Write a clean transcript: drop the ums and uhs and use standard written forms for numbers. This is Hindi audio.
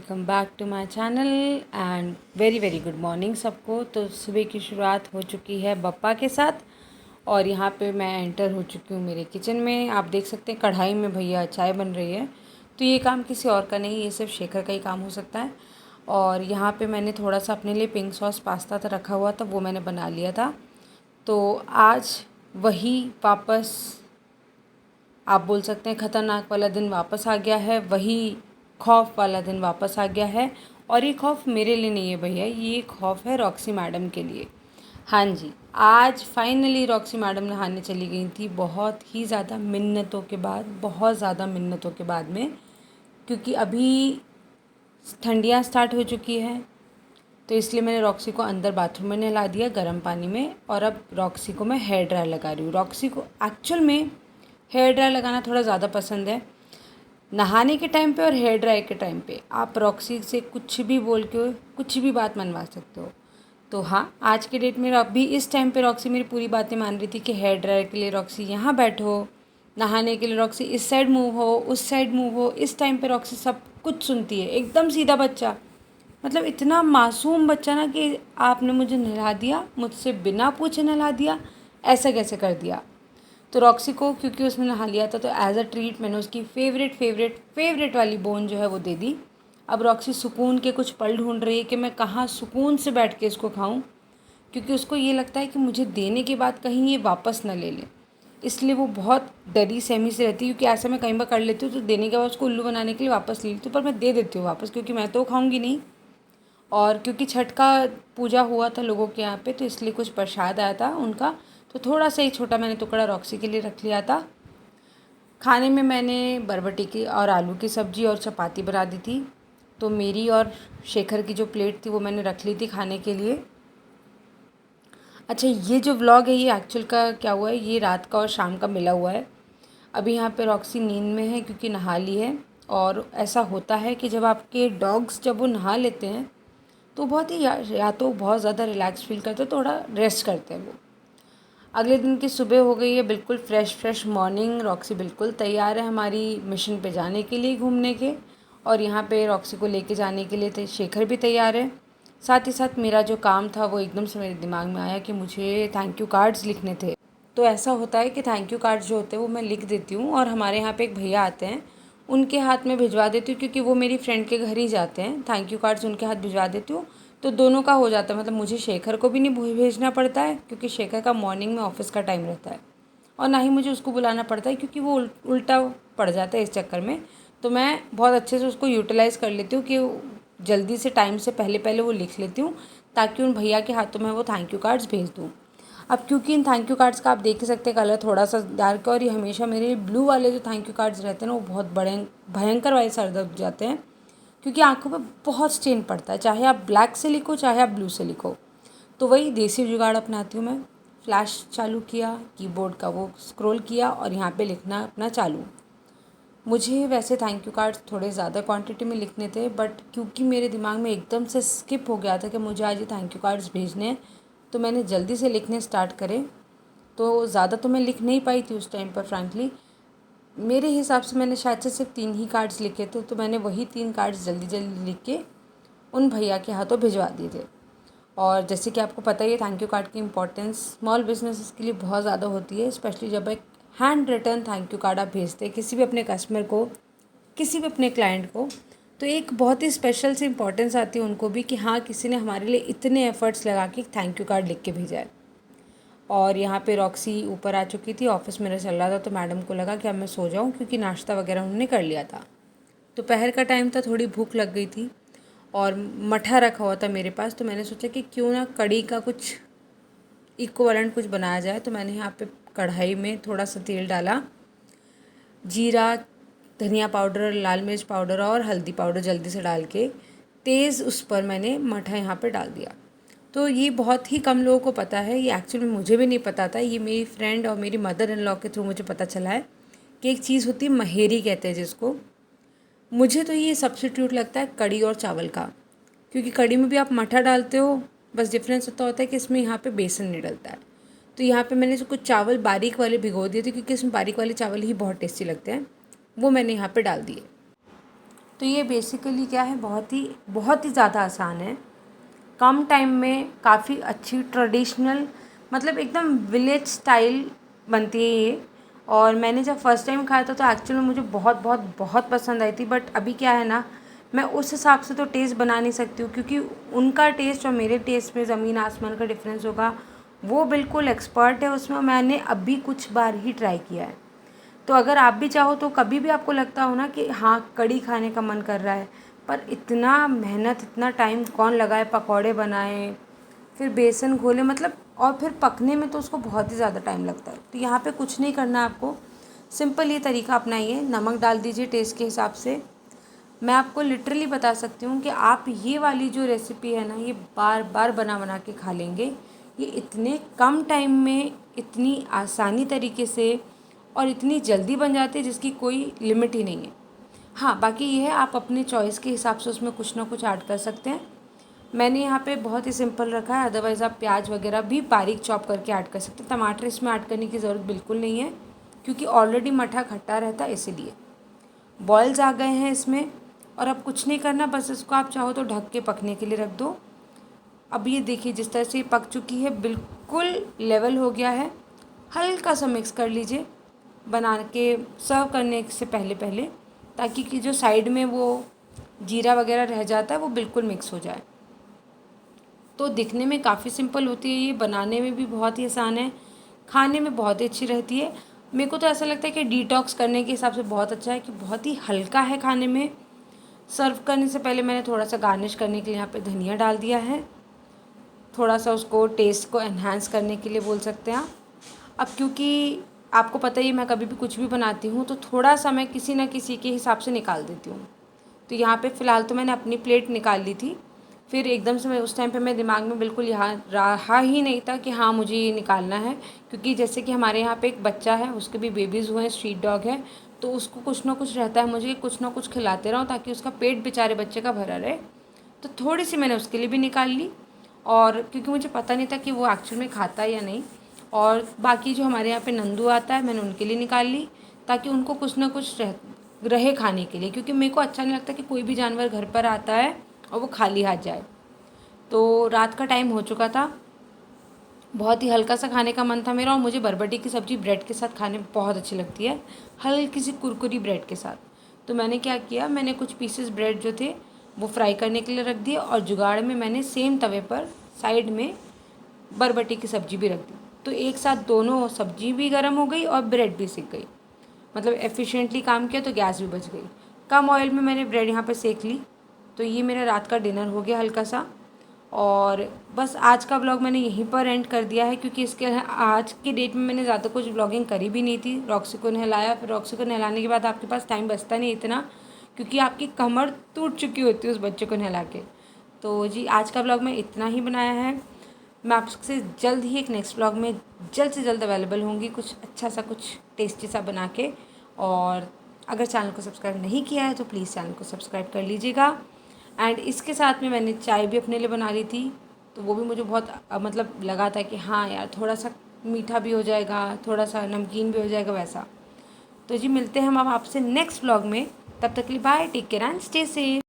Welcome back to my channel and very very good morning सबको। तो सुबह की शुरुआत हो चुकी है बप्पा के साथ और यहाँ पे मैं एंटर हो चुकी हूँ मेरे किचन में। आप देख सकते हैं कढ़ाई में भैया चाय बन रही है। तो ये काम किसी और का नहीं, ये सिर्फ शेखर का ही काम हो सकता है। और यहाँ पे मैंने थोड़ा सा अपने लिए पिंक सॉस पास्ता था रखा हुआ था, वो मैंने बना लिया था। तो आज वही वापस आप बोल सकते हैं ख़तरनाक वाला दिन वापस आ गया है, वही खौफ वाला दिन वापस आ गया है। और ये खौफ मेरे लिए नहीं है भैया, ये खौफ है रॉक्सी मैडम के लिए। हाँ जी, आज फाइनली रॉक्सी मैडम नहाने चली गई थी, बहुत ही ज़्यादा मिन्नतों के बाद, बहुत ज़्यादा मिन्नतों के बाद में। क्योंकि अभी ठंडियाँ स्टार्ट हो चुकी हैं, तो इसलिए मैंने रॉक्सी को अंदर बाथरूम में नहला दिया गर्म पानी में। और अब रॉक्सी को मैं हेयर ड्रायर लगा रही हूँ। रॉक्सी को एक्चुअल में हेयर ड्रायर लगाना थोड़ा ज़्यादा पसंद है, नहाने के टाइम पे और हेयर ड्रायर के टाइम पे आप रॉक्सी से कुछ भी बोल के कुछ भी बात मनवा सकते हो। तो हाँ, आज के डेट में अभी इस टाइम पे रॉक्सी मेरी पूरी बातें मान रही थी कि हेयर ड्रायर के लिए रॉक्सी यहाँ बैठो, नहाने के लिए रॉक्सी इस साइड मूव हो, उस साइड मूव हो। इस टाइम पे रॉक्सी सब कुछ सुनती है, एकदम सीधा बच्चा, मतलब इतना मासूम बच्चा ना कि आपने मुझे नहला दिया, मुझसे बिना पूछे नहला दिया, ऐसा कैसे कर दिया। तो रॉक्सी को क्योंकि उसने नहा लिया था तो एज अ ट्रीट मैंने उसकी फेवरेट वाली बोन जो है वो दे दी। अब रॉक्सी सुकून के कुछ पल ढूंढ रही है कि मैं कहाँ सुकून से बैठ के इसको खाऊं, क्योंकि उसको ये लगता है कि मुझे देने के बाद कहीं ये वापस न ले ले। इसलिए वो बहुत डरी सहमी से रहती है, क्योंकि ऐसा मैं कई बार कर लेती हूँ तो देने के बाद उसको उल्लू बनाने के लिए वापस ले लेती हूँ, पर मैं दे देती हूँ वापस, क्योंकि मैं तो खाऊंगी नहीं। और क्योंकि छठ का पूजा हुआ था लोगों के यहाँ पे, तो इसलिए कुछ प्रसाद आया था उनका, तो थोड़ा सा ही छोटा मैंने टुकड़ा रॉक्सी के लिए रख लिया था। खाने में मैंने बरबटी की और आलू की सब्ज़ी और चपाती बना दी थी। तो मेरी और शेखर की जो प्लेट थी वो मैंने रख ली थी खाने के लिए। अच्छा, ये जो व्लॉग है ये एक्चुअल का क्या हुआ है, ये रात का और शाम का मिला हुआ है। अभी यहाँ पे रॉक्सी नींद में है क्योंकि नहा ली है। और ऐसा होता है कि जब आपके डॉग्स जब वो नहा लेते हैं तो बहुत ही या तो बहुत ज़्यादा रिलैक्स फील करते हैं, थोड़ा रेस्ट करते हैं वो। अगले दिन की सुबह हो गई है, बिल्कुल फ्रेश मॉर्निंग। रॉक्सी बिल्कुल तैयार है हमारी मिशन पे जाने के लिए, घूमने के। और यहाँ पे रॉक्सी को लेके जाने के लिए तो शेखर भी तैयार है। साथ ही साथ मेरा जो काम था वो एकदम से मेरे दिमाग में आया कि मुझे थैंक यू कार्ड्स लिखने थे। तो ऐसा होता है कि थैंक यू कार्ड्स जो होते हैं वो मैं लिख देती हूँ, और हमारे यहाँ पे एक भैया आते हैं, उनके हाथ में भिजवा देती हूँ, क्योंकि वो मेरी फ्रेंड के घर ही जाते हैं। थैंक यू कार्ड्स उनके हाथ भिजवा देती हूँ, तो दोनों का हो जाता है। मतलब मुझे शेखर को भी नहीं भेजना पड़ता है, क्योंकि शेखर का मॉर्निंग में ऑफिस का टाइम रहता है, और ना ही मुझे उसको बुलाना पड़ता है, क्योंकि वो उल्टा पड़ जाता है इस चक्कर में। तो मैं बहुत अच्छे से उसको यूटिलाइज़ कर लेती हूँ कि जल्दी से टाइम से पहले पहले वो लिख लेती हूँ, ताकि उन भैया के हाथों में वो थैंक यू कार्ड्स भेज दूँ। अब क्योंकि इन थैंक यू कार्ड्स का आप देख ही सकते हैं कलर थोड़ा सा डार्क है, और ये हमेशा मेरे ब्लू वाले जो थैंक यू कार्ड्स रहते हैं ना वो बहुत बड़े भयंकर वाले सर दर्द हो जाते हैं, क्योंकि आंखों पे बहुत स्ट्रेन पड़ता है, चाहे आप ब्लैक से लिखो चाहे आप ब्लू से लिखो। तो वही देसी जुगाड़ अपनाती हूँ मैं। फ्लैश चालू किया, कीबोर्ड का वो स्क्रॉल किया और यहाँ पे लिखना अपना चालू। मुझे वैसे थैंक यू कार्ड्स थोड़े ज़्यादा क्वांटिटी में लिखने थे, बट क्योंकि मेरे दिमाग में एकदम से स्किप हो गया था कि मुझे आज ये थैंक यू कार्ड्स भेजने हैं, तो मैंने जल्दी से लिखने स्टार्ट करे। तो ज़्यादा तो मैं लिख नहीं पाई थी उस टाइम पर फ्रैंकली। मेरे हिसाब से मैंने शायद से सिर्फ 3 ही कार्ड्स लिखे थे, तो मैंने वही 3 कार्ड्स जल्दी जल्दी लिख के उन भैया के हाथों भिजवा दिए थे। और जैसे कि आपको पता ही है थैंक यू कार्ड की इम्पोर्टेंस स्मॉल बिजनेसेस के लिए बहुत ज़्यादा होती है, स्पेशली जब एक handwritten thank you card आप भेजते हैं किसी भी अपने कस्टमर को, किसी भी अपने क्लाइंट को, तो एक बहुत ही स्पेशल सी इम्पोर्टेंस आती है उनको भी कि हाँ, किसी ने हमारे लिए इतने एफर्ट्स लगा के थैंक यू कार्ड लिख के भेजा है। और यहाँ पे रॉक्सी ऊपर आ चुकी थी, ऑफिस मेरा चल रहा था, तो मैडम को लगा कि अब मैं सो जाऊँ, क्योंकि नाश्ता वगैरह उन्होंने कर लिया था। दोपहर का टाइम था, थोड़ी भूख लग गई थी और मठा रखा हुआ था मेरे पास, तो मैंने सोचा कि क्यों ना कड़ी का कुछ इक्विवेलेंट कुछ बनाया जाए। तो मैंने यहाँ पे कढ़ाई में थोड़ा सा तेल डाला, जीरा, धनिया पाउडर, लाल मिर्च पाउडर और हल्दी पाउडर जल्दी से डाल के तेज़ उस पर मैंने मठा यहाँ पे डाल दिया। तो ये बहुत ही कम लोगों को पता है, ये एक्चुअली मुझे भी नहीं पता था, ये मेरी फ्रेंड और मेरी मदर इन लॉ के थ्रू मुझे पता चला है कि एक चीज़ होती है महेरी कहते हैं जिसको। मुझे तो ये सब्स्टिट्यूट लगता है कड़ी और चावल का, क्योंकि कड़ी में भी आप मठा डालते हो, बस डिफरेंस होता है कि इसमें यहाँ पे बेसन नहीं डलता है। तो यहाँ पे मैंने कुछ चावल बारीक वाले भिगो दिए थे, क्योंकि इसमें बारीक वाले चावल ही बहुत टेस्टी लगते हैं, वो मैंने यहाँ पे डाल दिए। तो ये बेसिकली क्या है, बहुत ही ज़्यादा आसान है, कम टाइम में काफ़ी अच्छी ट्रेडिशनल, मतलब एकदम विलेज स्टाइल बनती है ये। और मैंने जब फर्स्ट टाइम खाया था तो एक्चुअली मुझे बहुत बहुत बहुत पसंद आई थी। बट अभी क्या है ना, मैं उस हिसाब से तो टेस्ट बना नहीं सकती हूँ, क्योंकि उनका टेस्ट और मेरे टेस्ट में ज़मीन आसमान का डिफरेंस होगा। वो बिल्कुल एक्सपर्ट है उसमें, मैंने अभी कुछ बार ही ट्राई किया है। तो अगर आप भी चाहो तो कभी भी आपको लगता हो ना कि हाँ कढ़ी खाने का मन कर रहा है, पर इतना मेहनत इतना टाइम कौन लगाए, पकौड़े बनाए फिर बेसन घोले, मतलब और फिर पकने में तो उसको बहुत ही ज़्यादा टाइम लगता है। तो यहाँ पे कुछ नहीं करना है आपको, सिंपल ये तरीका अपनाइए, नमक डाल दीजिए टेस्ट के हिसाब से। मैं आपको लिटरली बता सकती हूँ कि आप ये वाली जो रेसिपी है ना, ये बार बार बना बना के खा लेंगे। ये इतने कम टाइम में इतनी आसानी तरीके से और इतनी जल्दी बन जाती है जिसकी कोई लिमिट ही नहीं है। हाँ, बाकी ये है आप अपने चॉइस के हिसाब से उसमें कुछ ना कुछ ऐड कर सकते हैं। मैंने यहाँ पे बहुत ही सिंपल रखा है, अदरवाइज़ आप प्याज वगैरह भी बारीक चॉप करके ऐड कर सकते हैं। टमाटर इसमें ऐड करने की ज़रूरत बिल्कुल नहीं है, क्योंकि ऑलरेडी मठा खट्टा रहता है इसीलिए। बॉयल्स आ गए हैं इसमें, और अब कुछ नहीं करना, बस इसको आप चाहो तो ढक के पकने के लिए रख दो। अब ये देखिए जिस तरह से ये पक चुकी है, बिल्कुल लेवल हो गया है। हल्का सा मिक्स कर लीजिए बना के सर्व करने से पहले पहले, ताकि कि जो साइड में वो जीरा वगैरह रह जाता है वो बिल्कुल मिक्स हो जाए। तो दिखने में काफ़ी सिंपल होती है ये, बनाने में भी बहुत ही आसान है, खाने में बहुत ही अच्छी रहती है। मेरे को तो ऐसा लगता है कि डिटॉक्स करने के हिसाब से बहुत अच्छा है, कि बहुत ही हल्का है खाने में। सर्व करने से पहले मैंने थोड़ा सा गार्निश करने के लिए यहाँ पे धनिया डाल दिया है, थोड़ा सा उसको टेस्ट को एनहांस करने के लिए बोल सकते हैं आप। अब क्योंकि आपको पता ही है मैं कभी भी कुछ भी बनाती हूँ तो थोड़ा सा मैं किसी न किसी के हिसाब से निकाल देती हूँ। तो यहाँ पे फ़िलहाल तो मैंने अपनी प्लेट निकाल ली थी, फिर एकदम से मैं उस टाइम पे मेरे दिमाग में बिल्कुल यहाँ रहा ही नहीं था कि हाँ मुझे ये निकालना है। क्योंकि जैसे कि हमारे यहाँ पे एक बच्चा है, उसके भी बेबीज़ हुए हैं, स्ट्रीट डॉग है, तो उसको कुछ ना कुछ रहता है, मुझे कुछ ना कुछ खिलाते रहूँ ताकि उसका पेट बेचारे बच्चे का भरा रहे। तो थोड़ी सी मैंने उसके लिए भी निकाल ली, और क्योंकि मुझे पता नहीं था कि वो एक्चुअल में खाता है या नहीं। और बाकी जो हमारे यहाँ पे नंदू आता है, मैंने उनके लिए निकाल ली, ताकि उनको कुछ ना कुछ रहे खाने के लिए, क्योंकि मेरे को अच्छा नहीं लगता कि कोई भी जानवर घर पर आता है और वो खाली हाथ जाए। तो रात का टाइम हो चुका था, बहुत ही हल्का सा खाने का मन था मेरा, और मुझे बरबटी की सब्ज़ी ब्रेड के साथ खाने में बहुत अच्छी लगती है, हल्की सी कुरकुरी ब्रेड के साथ। तो मैंने क्या किया, मैंने कुछ पीसेस ब्रेड जो थे वो फ्राई करने के लिए रख दिए, और जुगाड़ में मैंने सेम तवे पर साइड में बरबटी की सब्ज़ी भी रख दी। तो एक साथ दोनों सब्ज़ी भी गर्म हो गई और ब्रेड भी सिक गई, मतलब एफिशिएंटली काम किया तो गैस भी बच गई। कम ऑयल में मैंने ब्रेड यहाँ पे सेक ली। तो ये मेरा रात का डिनर हो गया हल्का सा। और बस आज का व्लॉग मैंने यहीं पर एंड कर दिया है, क्योंकि इसके आज की डेट में मैंने ज़्यादा कुछ व्लॉगिंग करी भी नहीं थी। रॉक्सी को नहलाया, फिर रॉक्सी को नहलाने के बाद आपके पास टाइम बचता नहीं इतना, क्योंकि आपकी कमर टूट चुकी होती है उस बच्चे को नहला के। तो जी आज का व्लॉग मैं इतना ही बनाया है। मैं आपसे जल्द ही एक नेक्स्ट व्लॉग में जल्द से जल्द अवेलेबल होंगी, कुछ अच्छा सा कुछ टेस्टी सा बना के। और अगर चैनल को सब्सक्राइब नहीं किया है तो प्लीज़ चैनल को सब्सक्राइब कर लीजिएगा। एंड इसके साथ में मैंने चाय भी अपने लिए बना ली थी, तो वो भी मुझे बहुत मतलब लगा था कि हाँ यार थोड़ा सा मीठा भी हो जाएगा, थोड़ा सा नमकीन भी हो जाएगा वैसा। तो जी मिलते हैं हम अब आपसे नेक्स्ट व्लॉग में, तब तक के लिए bye, take care and stay safe.